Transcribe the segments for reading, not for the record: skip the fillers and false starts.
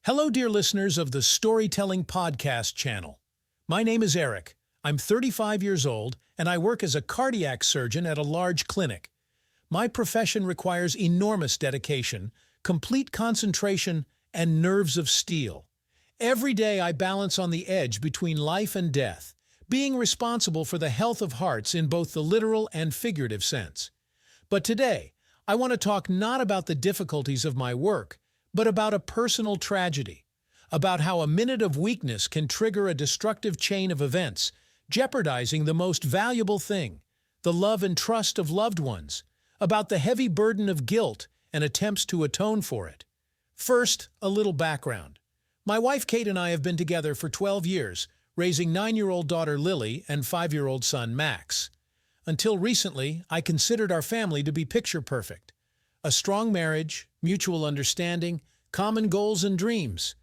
Hello, dear listeners of the Storytelling Podcast channel. My name is Eric. I'm 35 years old, and I work as a cardiac surgeon at a large clinic. My profession requires enormous dedication, complete concentration, and nerves of steel. Every day I balance on the edge between life and death, being responsible for the health of hearts in both the literal and figurative sense. But today, I want to talk not about the difficulties of my work, but about a personal tragedy, about how a minute of weakness can trigger a destructive chain of events, jeopardizing the most valuable thing, the love and trust of loved ones, about the heavy burden of guilt and attempts to atone for it. First, a little background. My wife Kate and I have been together for 12 years, raising 9-year-old daughter Lily and 5-year-old son Max. Until recently, I considered our family to be picture perfect. A strong marriage, mutual understanding, common goals and dreams.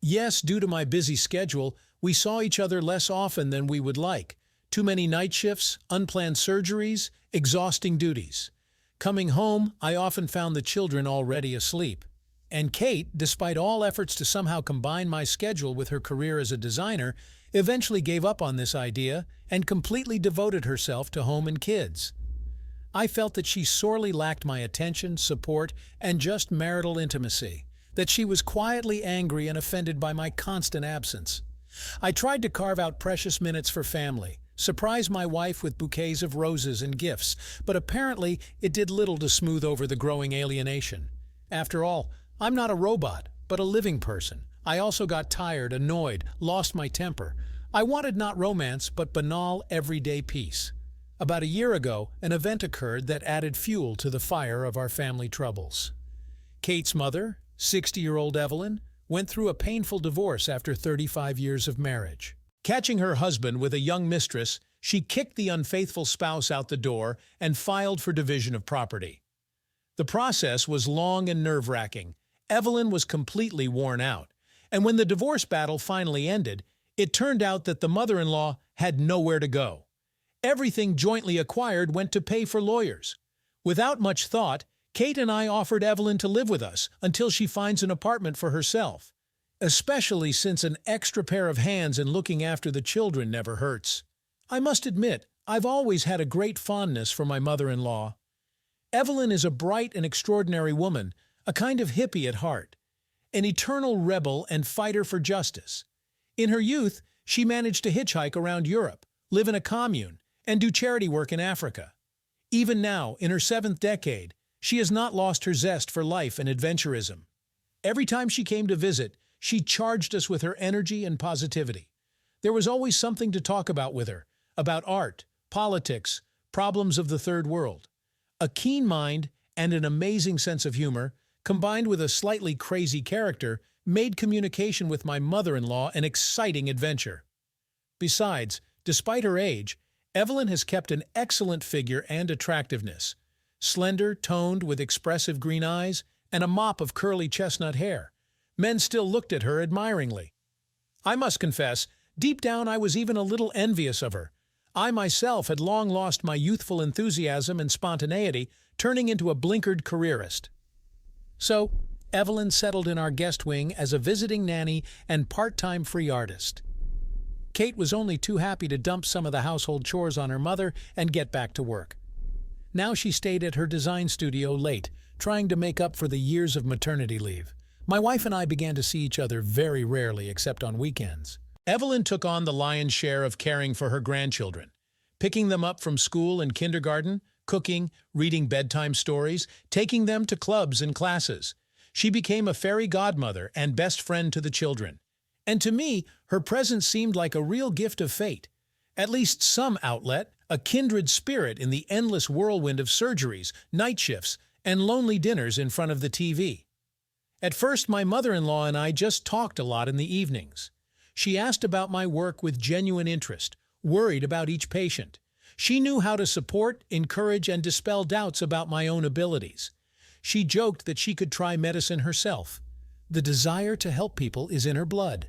Yes, due to my busy schedule, we saw each other less often than we would like. Too many night shifts, unplanned surgeries, exhausting duties. Coming home, I often found the children already asleep. And Kate, despite all efforts to somehow combine my schedule with her career as a designer, eventually gave up on this idea and completely devoted herself to home and kids. I felt that she sorely lacked my attention, support, and just marital intimacy, that she was quietly angry and offended by my constant absence. I tried to carve out precious minutes for family, surprise my wife with bouquets of roses and gifts, but apparently it did little to smooth over the growing alienation. After all, I'm not a robot, but a living person. I also got tired, annoyed, lost my temper. I wanted not romance, but banal, everyday peace. About a year ago, an event occurred that added fuel to the fire of our family troubles. Kate's mother, 60-year-old Evelyn, went through a painful divorce after 35 years of marriage. Catching her husband with a young mistress, she kicked the unfaithful spouse out the door and filed for division of property. The process was long and nerve-wracking. Evelyn was completely worn out, and when the divorce battle finally ended, it turned out that the mother-in-law had nowhere to go. Everything jointly acquired went to pay for lawyers. Without much thought, Kate and I offered Evelyn to live with us until she finds an apartment for herself, especially since an extra pair of hands in looking after the children never hurts. I must admit, I've always had a great fondness for my mother-in-law. Evelyn is a bright and extraordinary woman, a kind of hippie at heart, an eternal rebel and fighter for justice. In her youth, she managed to hitchhike around Europe, live in a commune, and do charity work in Africa. Even now, in her 7th decade, she has not lost her zest for life and adventurism. Every time she came to visit, she charged us with her energy and positivity. There was always something to talk about with her, about art, politics, problems of the third world. A keen mind and an amazing sense of humor, combined with a slightly crazy character, made communication with my mother-in-law an exciting adventure. Besides, despite her age, Evelyn has kept an excellent figure and attractiveness. Slender, toned, with expressive green eyes, and a mop of curly chestnut hair. Men still looked at her admiringly. I must confess, deep down I was even a little envious of her. I myself had long lost my youthful enthusiasm and spontaneity, turning into a blinkered careerist. So, Evelyn settled in our guest wing as a visiting nanny and part-time free artist. Kate was only too happy to dump some of the household chores on her mother and get back to work. Now she stayed at her design studio late, trying to make up for the years of maternity leave. My wife and I began to see each other very rarely except on weekends. Evelyn took on the lion's share of caring for her grandchildren, picking them up from school and kindergarten, cooking, reading bedtime stories, taking them to clubs and classes. She became a fairy godmother and best friend to the children. And to me, her presence seemed like a real gift of fate. At least some outlet, a kindred spirit in the endless whirlwind of surgeries, night shifts, and lonely dinners in front of the TV. At first, my mother-in-law and I just talked a lot in the evenings. She asked about my work with genuine interest, worried about each patient. She knew how to support, encourage, and dispel doubts about my own abilities. She joked that she could try medicine herself. The desire to help people is in her blood.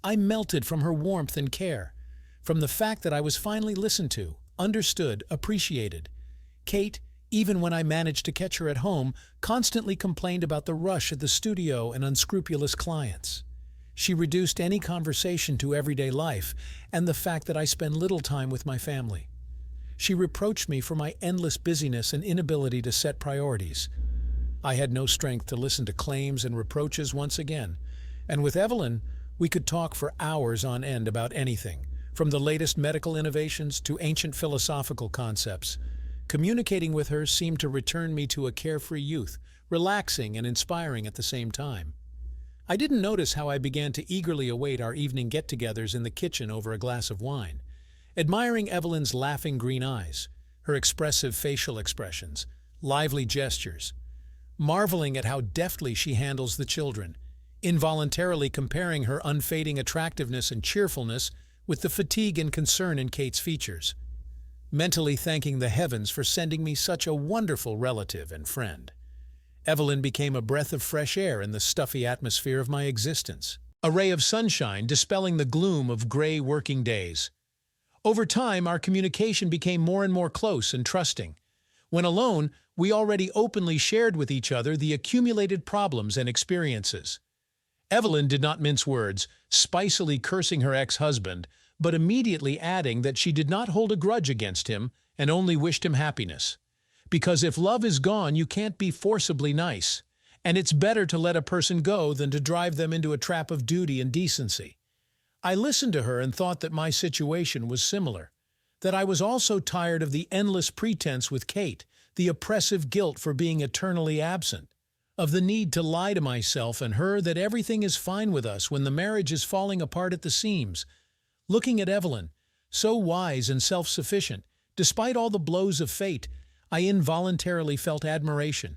I melted from her warmth and care, from the fact that I was finally listened to, understood, appreciated. Kate, even when I managed to catch her at home, constantly complained about the rush at the studio and unscrupulous clients. She reduced any conversation to everyday life and the fact that I spend little time with my family. She reproached me for my endless busyness and inability to set priorities. I had no strength to listen to claims and reproaches once again. And with Evelyn, we could talk for hours on end about anything, from the latest medical innovations to ancient philosophical concepts. Communicating with her seemed to return me to a carefree youth, relaxing and inspiring at the same time. I didn't notice how I began to eagerly await our evening get-togethers in the kitchen over a glass of wine, admiring Evelyn's laughing green eyes, her expressive facial expressions, lively gestures, marveling at how deftly she handles the children, involuntarily comparing her unfading attractiveness and cheerfulness with the fatigue and concern in Kate's features, mentally thanking the heavens for sending me such a wonderful relative and friend. Evelyn became a breath of fresh air in the stuffy atmosphere of my existence, a ray of sunshine dispelling the gloom of gray working days. Over time, our communication became more and more close and trusting. When alone, we already openly shared with each other the accumulated problems and experiences. Evelyn did not mince words, spicily cursing her ex-husband, but immediately adding that she did not hold a grudge against him and only wished him happiness. Because if love is gone, you can't be forcibly nice, and it's better to let a person go than to drive them into a trap of duty and decency. I listened to her and thought that my situation was similar, that I was also tired of the endless pretense with Kate, the oppressive guilt for being eternally absent, of the need to lie to myself and her that everything is fine with us when the marriage is falling apart at the seams. Looking at Evelyn, so wise and self-sufficient, despite all the blows of fate, I involuntarily felt admiration,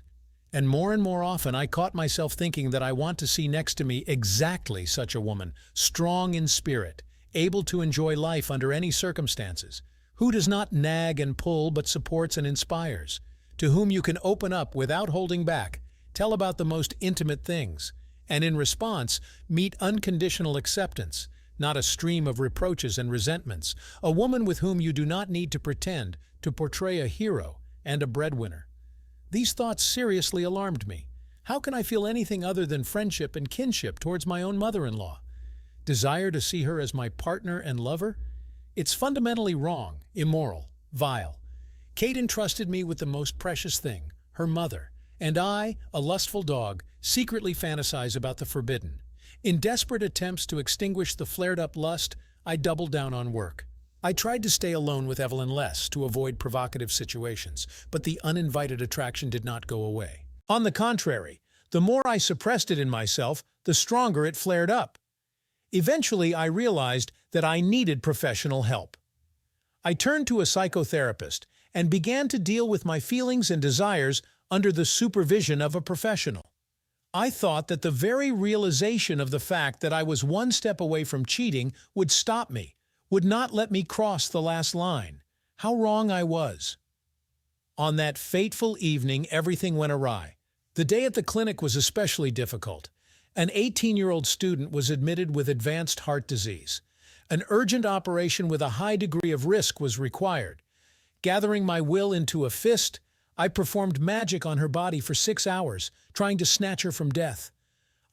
and more often I caught myself thinking that I want to see next to me exactly such a woman, strong in spirit, able to enjoy life under any circumstances, who does not nag and pull but supports and inspires, to whom you can open up without holding back, tell about the most intimate things, and in response meet unconditional acceptance, not a stream of reproaches and resentments, a woman with whom you do not need to pretend to portray a hero and a breadwinner. These thoughts seriously alarmed me. How can I feel anything other than friendship and kinship towards my own mother-in-law? Desire to see her as my partner and lover? It's fundamentally wrong, immoral, vile. Kate entrusted me with the most precious thing, her mother, and I, a lustful dog, secretly fantasize about the forbidden. In desperate attempts to extinguish the flared-up lust, I doubled down on work. I tried to stay alone with Evelyn less to avoid provocative situations, but the uninvited attraction did not go away. On the contrary, the more I suppressed it in myself, the stronger it flared up. Eventually, I realized that I needed professional help. I turned to a psychotherapist and began to deal with my feelings and desires under the supervision of a professional. I thought that the very realization of the fact that I was one step away from cheating would stop me, would not let me cross the last line. How wrong I was. On that fateful evening, everything went awry. The day at the clinic was especially difficult. An 18-year-old student was admitted with advanced heart disease. An urgent operation with a high degree of risk was required. Gathering my will into a fist, I performed magic on her body for 6 hours, trying to snatch her from death.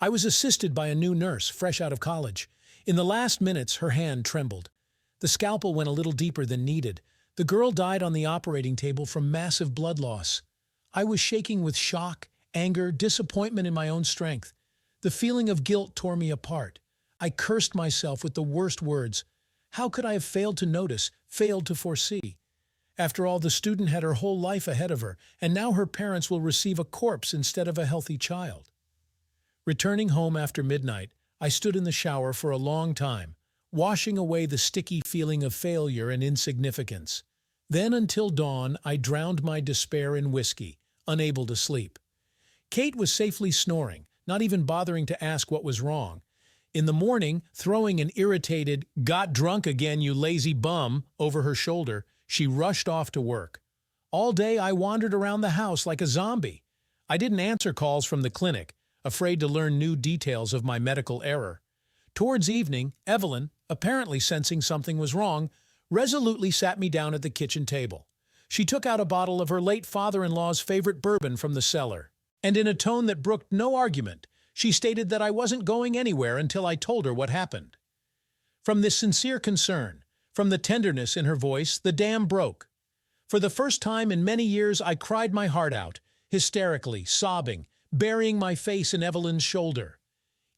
I was assisted by a new nurse, fresh out of college. In the last minutes, her hand trembled. The scalpel went a little deeper than needed. The girl died on the operating table from massive blood loss. I was shaking with shock, anger, disappointment in my own strength. The feeling of guilt tore me apart. I cursed myself with the worst words. How could I have failed to notice, failed to foresee? After all, the student had her whole life ahead of her, and now her parents will receive a corpse instead of a healthy child. Returning home after midnight, I stood in the shower for a long time, washing away the sticky feeling of failure and insignificance. Then until dawn, I drowned my despair in whiskey, unable to sleep. Kate was safely snoring, not even bothering to ask what was wrong. In the morning, throwing an irritated, "Got drunk again, you lazy bum," over her shoulder, she rushed off to work. All day I wandered around the house like a zombie. I didn't answer calls from the clinic, afraid to learn new details of my medical error. Towards evening, Evelyn, apparently sensing something was wrong, resolutely sat me down at the kitchen table. She took out a bottle of her late father-in-law's favorite bourbon from the cellar, and in a tone that brooked no argument, She stated that I wasn't going anywhere until I told her what happened. From this sincere concern, from the tenderness in her voice, the dam broke. For the first time in many years, I cried my heart out, hysterically, sobbing, burying my face in Evelyn's shoulder.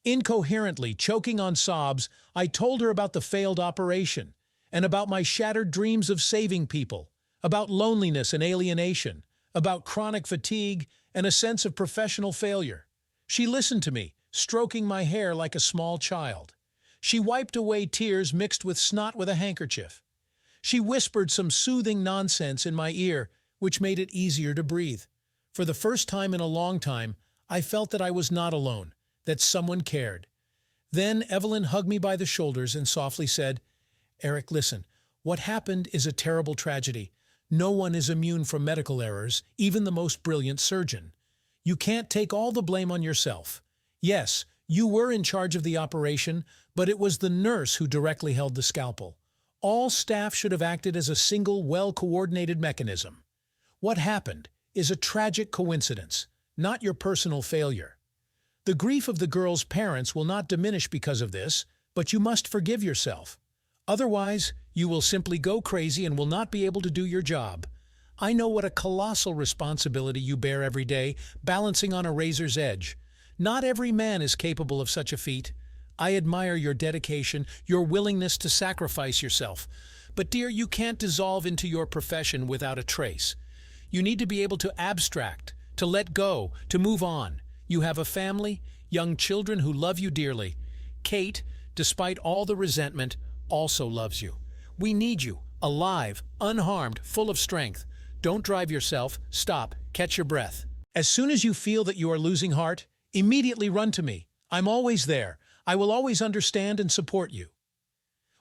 Incoherently, choking on sobs, I told her about the failed operation, and about my shattered dreams of saving people, about loneliness and alienation, about chronic fatigue and a sense of professional failure. She listened to me, stroking my hair like a small child. She wiped away tears mixed with snot with a handkerchief. She whispered some soothing nonsense in my ear, which made it easier to breathe. For the first time in a long time, I felt that I was not alone, that someone cared. Then Evelyn hugged me by the shoulders and softly said, "Eric, listen, what happened is a terrible tragedy. No one is immune from medical errors, even the most brilliant surgeon. You can't take all the blame on yourself. Yes, you were in charge of the operation, but it was the nurse who directly held the scalpel. All staff should have acted as a single, well-coordinated mechanism. What happened is a tragic coincidence, not your personal failure. The grief of the girl's parents will not diminish because of this, but you must forgive yourself. Otherwise, you will simply go crazy and will not be able to do your job. I know what a colossal responsibility you bear every day, balancing on a razor's edge. Not every man is capable of such a feat. I admire your dedication, your willingness to sacrifice yourself. But dear, you can't dissolve into your profession without a trace. You need to be able to abstract, to let go, to move on. You have a family, young children who love you dearly. Kate, despite all the resentment, also loves you. We need you, alive, unharmed, full of strength. Don't drive yourself. Stop. Catch your breath. As soon as you feel that you are losing heart, immediately run to me. I'm always there. I will always understand and support you."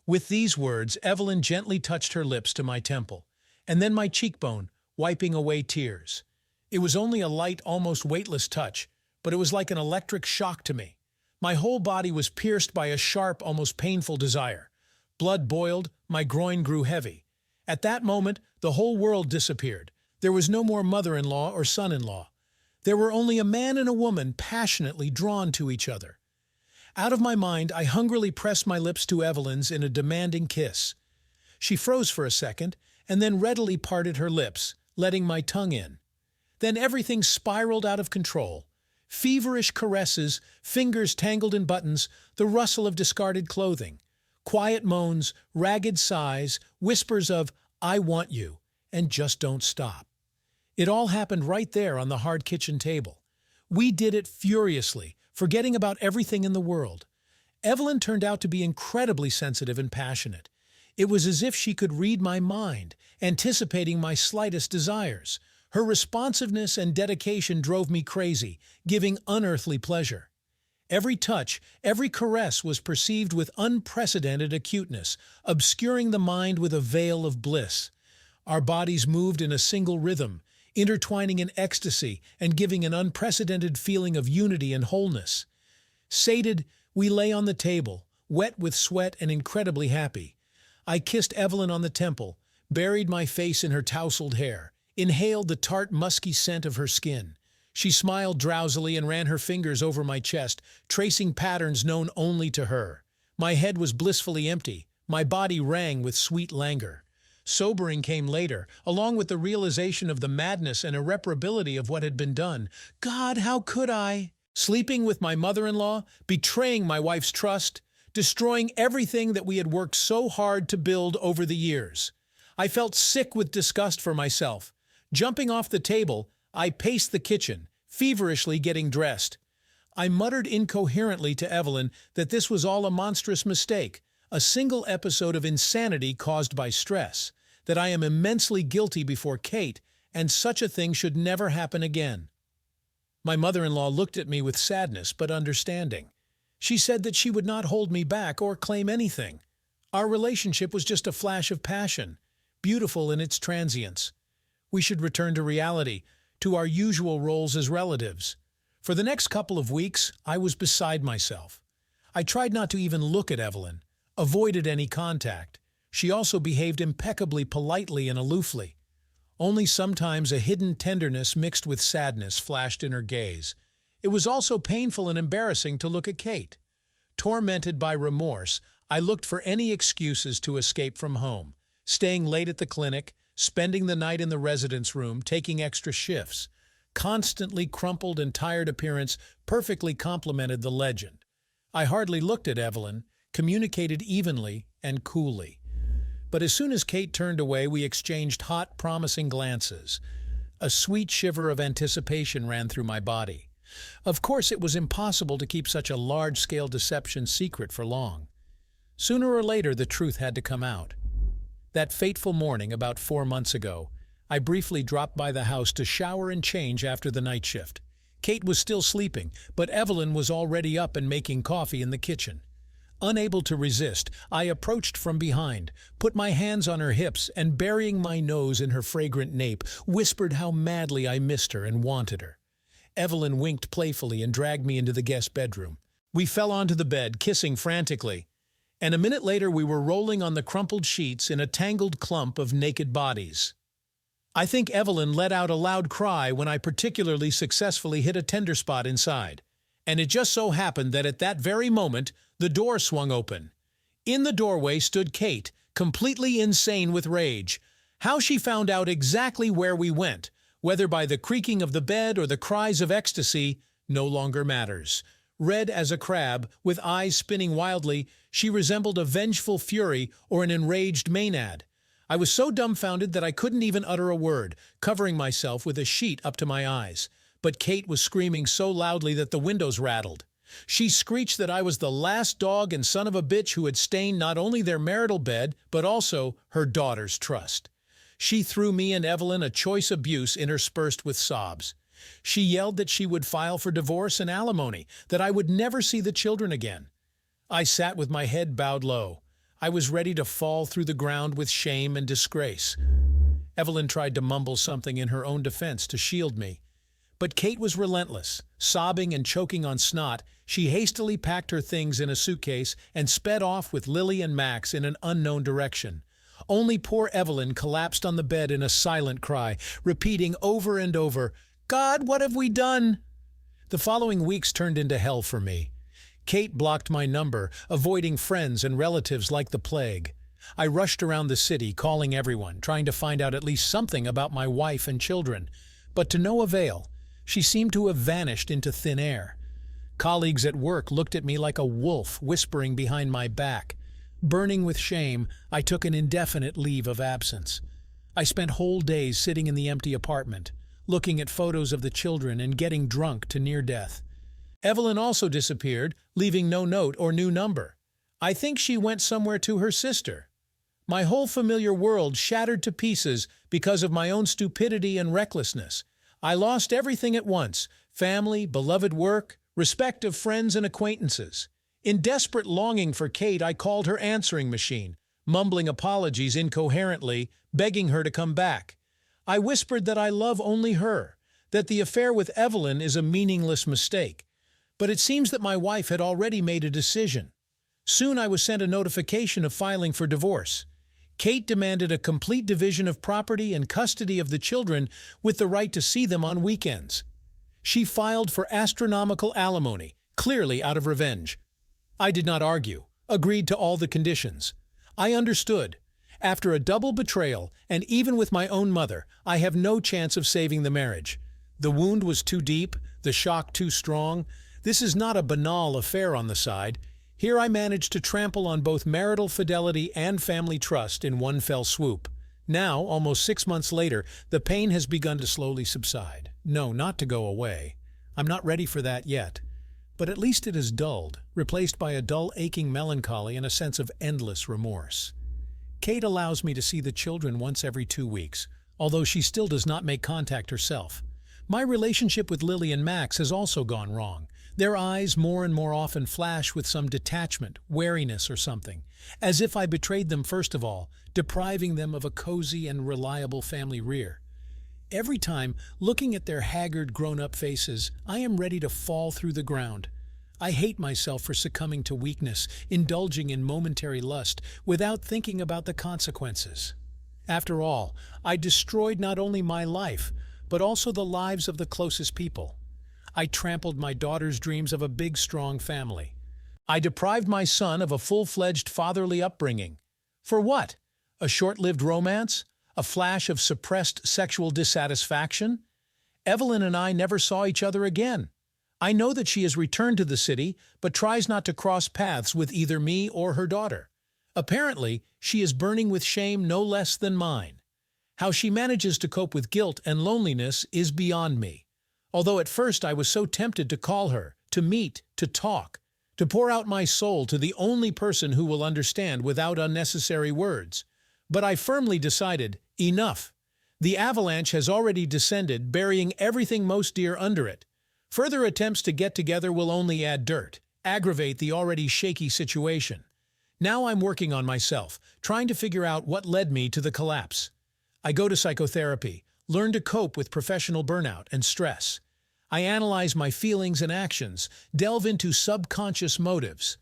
With these words, Evelyn gently touched her lips to my temple, and then my cheekbone, wiping away tears. It was only a light, almost weightless touch, but it was like an electric shock to me. My whole body was pierced by a sharp, almost painful desire. Blood boiled, my groin grew heavy. At that moment, the whole world disappeared. There was no more mother-in-law or son-in-law. There were only a man and a woman passionately drawn to each other. Out of my mind, I hungrily pressed my lips to Evelyn's in a demanding kiss. She froze for a second, and then readily parted her lips, letting my tongue in. Then everything spiraled out of control. Feverish caresses, fingers tangled in buttons, the rustle of discarded clothing. Quiet moans, ragged sighs, whispers of, "I want you," and just don't stop. It all happened right there on the hard kitchen table. We did it furiously, forgetting about everything in the world. Evelyn turned out to be incredibly sensitive and passionate. It was as if she could read my mind, anticipating my slightest desires. Her responsiveness and dedication drove me crazy, giving unearthly pleasure. Every touch, every caress was perceived with unprecedented acuteness, obscuring the mind with a veil of bliss. Our bodies moved in a single rhythm, intertwining in ecstasy and giving an unprecedented feeling of unity and wholeness. Sated, we lay on the table, wet with sweat and incredibly happy. I kissed Evelyn on the temple, buried my face in her tousled hair, inhaled the tart, musky scent of her skin. She smiled drowsily and ran her fingers over my chest, tracing patterns known only to her. My head was blissfully empty. My body rang with sweet languor. Sobering came later, along with the realization of the madness and irreparability of what had been done. God, how could I? Sleeping with my mother-in-law, betraying my wife's trust, destroying everything that we had worked so hard to build over the years. I felt sick with disgust for myself. Jumping off the table, I paced the kitchen, feverishly getting dressed. I muttered incoherently to Evelyn that this was all a monstrous mistake, a single episode of insanity caused by stress, that I am immensely guilty before Kate, and such a thing should never happen again. My mother-in-law looked at me with sadness but understanding. She said that she would not hold me back or claim anything. Our relationship was just a flash of passion, beautiful in its transience. We should return to reality, to our usual roles as relatives. For the next couple of weeks, I was beside myself. I tried not to even look at Evelyn, avoided any contact. She also behaved impeccably politely and aloofly. Only sometimes a hidden tenderness mixed with sadness flashed in her gaze. It was also painful and embarrassing to look at Kate. Tormented by remorse, I looked for any excuses to escape from home, staying late at the clinic, spending the night in the residence room, taking extra shifts. Constantly crumpled and tired appearance perfectly complemented the legend. I hardly looked at Evelyn, communicated evenly and coolly. But as soon as Kate turned away, we exchanged hot, promising glances. A sweet shiver of anticipation ran through my body. Of course, it was impossible to keep such a large-scale deception secret for long. Sooner or later, the truth had to come out. That fateful morning, about 4 months ago, I briefly dropped by the house to shower and change after the night shift. Kate was still sleeping, but Evelyn was already up and making coffee in the kitchen. Unable to resist, I approached from behind, put my hands on her hips, and burying my nose in her fragrant nape, whispered how madly I missed her and wanted her. Evelyn winked playfully and dragged me into the guest bedroom. We fell onto the bed, kissing frantically, and a minute later we were rolling on the crumpled sheets in a tangled clump of naked bodies. I think Evelyn let out a loud cry when I particularly successfully hit a tender spot inside. And it just so happened that at that very moment, the door swung open. In the doorway stood Kate, completely insane with rage. How she found out exactly where we went, whether by the creaking of the bed or the cries of ecstasy, no longer matters. Red as a crab, with eyes spinning wildly, she resembled a vengeful fury or an enraged maenad. I was so dumbfounded that I couldn't even utter a word, covering myself with a sheet up to my eyes. But Kate was screaming so loudly that the windows rattled. She screeched that I was the last dog and son of a bitch who had stained not only their marital bed, but also her daughter's trust. She threw me and Evelyn a choice abuse interspersed with sobs. She yelled that she would file for divorce and alimony, that I would never see the children again. I sat with my head bowed low. I was ready to fall through the ground with shame and disgrace. Evelyn tried to mumble something in her own defense to shield me. But Kate was relentless. Sobbing and choking on snot, she hastily packed her things in a suitcase and sped off with Lily and Max in an unknown direction. Only poor Evelyn collapsed on the bed in a silent cry, repeating over and over, "God, what have we done?" The following weeks turned into hell for me. Kate blocked my number, avoiding friends and relatives like the plague. I rushed around the city, calling everyone, trying to find out at least something about my wife and children. But to no avail. She seemed to have vanished into thin air. Colleagues at work looked at me like a wolf whispering behind my back. Burning with shame, I took an indefinite leave of absence. I spent whole days sitting in the empty apartment, looking at photos of the children and getting drunk to near death. Evelyn also disappeared, leaving no note or new number. I think she went somewhere to her sister. My whole familiar world shattered to pieces because of my own stupidity and recklessness. I lost everything at once: family, beloved work, respect of friends and acquaintances. In desperate longing for Kate, I called her answering machine, mumbling apologies incoherently, begging her to come back. I whispered that I love only her, that the affair with Evelyn is a meaningless mistake. But it seems that my wife had already made a decision. Soon I was sent a notification of filing for divorce. Kate demanded a complete division of property and custody of the children with the right to see them on weekends. She filed for astronomical alimony, clearly out of revenge. I did not argue, agreed to all the conditions. I understood. After a double betrayal, and even with my own mother, I have no chance of saving the marriage. The wound was too deep, the shock too strong. This is not a banal affair on the side. Here I managed to trample on both marital fidelity and family trust in one fell swoop. Now, almost 6 months later, the pain has begun to slowly subside. No, not to go away. I'm not ready for that yet. But at least it is dulled, replaced by a dull, aching melancholy and a sense of endless remorse. Kate allows me to see the children once every 2 weeks, although she still does not make contact herself. My relationship with Lily and Max has also gone wrong. Their eyes more and more often flash with some detachment, wariness or something, as if I betrayed them first of all, depriving them of a cozy and reliable family rear. Every time, looking at their haggard, grown-up faces, I am ready to fall through the ground. I hate myself for succumbing to weakness, indulging in momentary lust, without thinking about the consequences. After all, I destroyed not only my life, but also the lives of the closest people. I trampled my daughter's dreams of a big, strong family. I deprived my son of a full-fledged fatherly upbringing. For what? A short-lived romance? A flash of suppressed sexual dissatisfaction? Evelyn and I never saw each other again. I know that she has returned to the city, but tries not to cross paths with either me or her daughter. Apparently, she is burning with shame no less than mine. How she manages to cope with guilt and loneliness is beyond me. Although at first I was so tempted to call her, to meet, to talk, to pour out my soul to the only person who will understand without unnecessary words. But I firmly decided, enough. The avalanche has already descended, burying everything most dear under it. Further attempts to get together will only add dirt, aggravate the already shaky situation. Now I'm working on myself, trying to figure out what led me to the collapse. I go to psychotherapy, learn to cope with professional burnout and stress. I analyze my feelings and actions, delve into subconscious motives.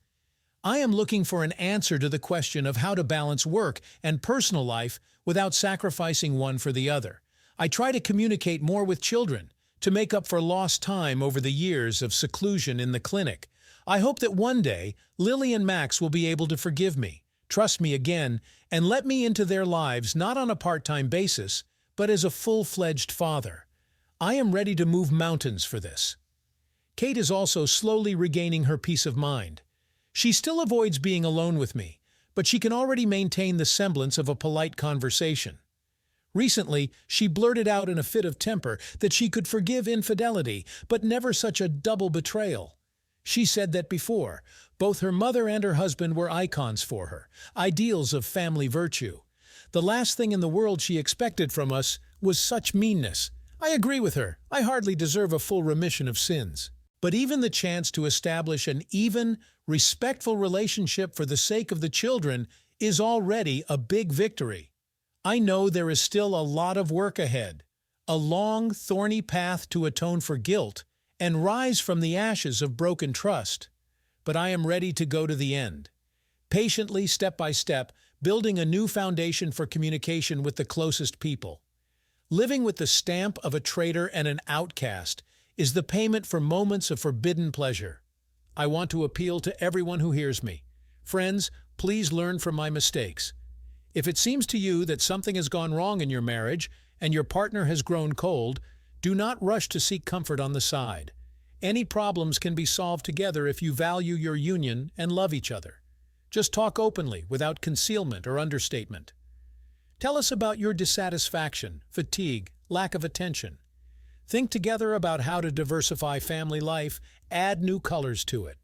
I am looking for an answer to the question of how to balance work and personal life without sacrificing one for the other. I try to communicate more with children, to make up for lost time over the years of seclusion in the clinic. I hope that one day, Lily and Max will be able to forgive me, trust me again, and let me into their lives not on a part-time basis, but as a full-fledged father. I am ready to move mountains for this. Kate is also slowly regaining her peace of mind. She still avoids being alone with me, but she can already maintain the semblance of a polite conversation. Recently, she blurted out in a fit of temper that she could forgive infidelity, but never such a double betrayal. She said that before, both her mother and her husband were icons for her, ideals of family virtue. The last thing in the world she expected from us was such meanness. I agree with her. I hardly deserve a full remission of sins. But even the chance to establish an even, respectful relationship for the sake of the children is already a big victory. I know there is still a lot of work ahead, a long, thorny path to atone for guilt and rise from the ashes of broken trust. But I am ready to go to the end. Patiently, step by step, building a new foundation for communication with the closest people. Living with the stamp of a traitor and an outcast is the payment for moments of forbidden pleasure. I want to appeal to everyone who hears me. Friends, please learn from my mistakes. If it seems to you that something has gone wrong in your marriage and your partner has grown cold, do not rush to seek comfort on the side. Any problems can be solved together if you value your union and love each other. Just talk openly, without concealment or understatement. Tell us about your dissatisfaction, fatigue, lack of attention. Think together about how to diversify family life, add new colors to it.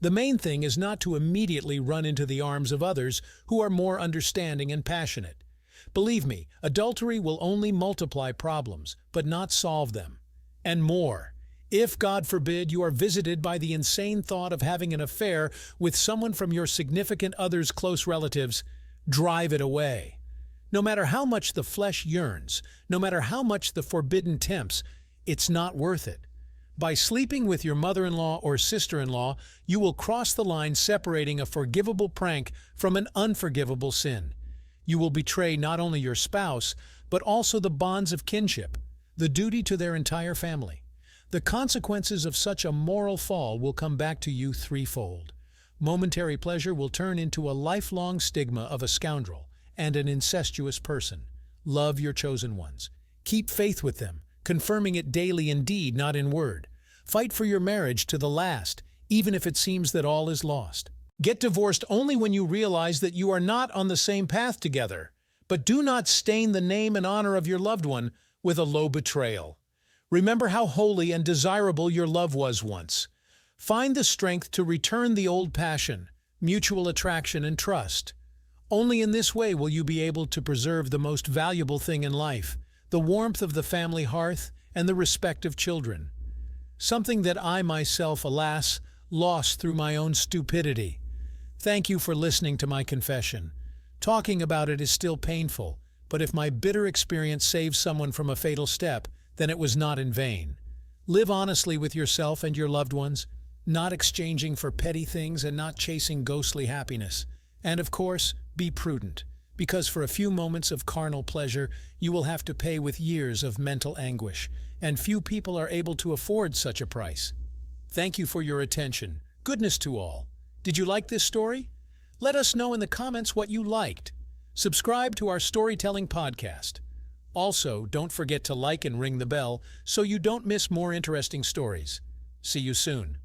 The main thing is not to immediately run into the arms of others who are more understanding and passionate. Believe me, adultery will only multiply problems, but not solve them. And more. If, God forbid, you are visited by the insane thought of having an affair with someone from your significant other's close relatives, drive it away. No matter how much the flesh yearns, no matter how much the forbidden tempts, it's not worth it. By sleeping with your mother-in-law or sister-in-law, you will cross the line separating a forgivable prank from an unforgivable sin. You will betray not only your spouse, but also the bonds of kinship, the duty to their entire family. The consequences of such a moral fall will come back to you threefold. Momentary pleasure will turn into a lifelong stigma of a scoundrel and an incestuous person. Love your chosen ones. Keep faith with them, confirming it daily in deed, not in word. Fight for your marriage to the last, even if it seems that all is lost. Get divorced only when you realize that you are not on the same path together. But do not stain the name and honor of your loved one with a low betrayal. Remember how holy and desirable your love was once. Find the strength to return the old passion, mutual attraction, and trust. Only in this way will you be able to preserve the most valuable thing in life, the warmth of the family hearth and the respect of children. Something that I myself, alas, lost through my own stupidity. Thank you for listening to my confession. Talking about it is still painful, but if my bitter experience saves someone from a fatal step, then it was not in vain. Live honestly with yourself and your loved ones, not exchanging for petty things and not chasing ghostly happiness. And of course, be prudent, because for a few moments of carnal pleasure, you will have to pay with years of mental anguish, and few people are able to afford such a price. Thank you for your attention. Goodness to all. Did you like this story? Let us know in the comments what you liked. Subscribe to our storytelling podcast. Also, don't forget to like and ring the bell so you don't miss more interesting stories. See you soon.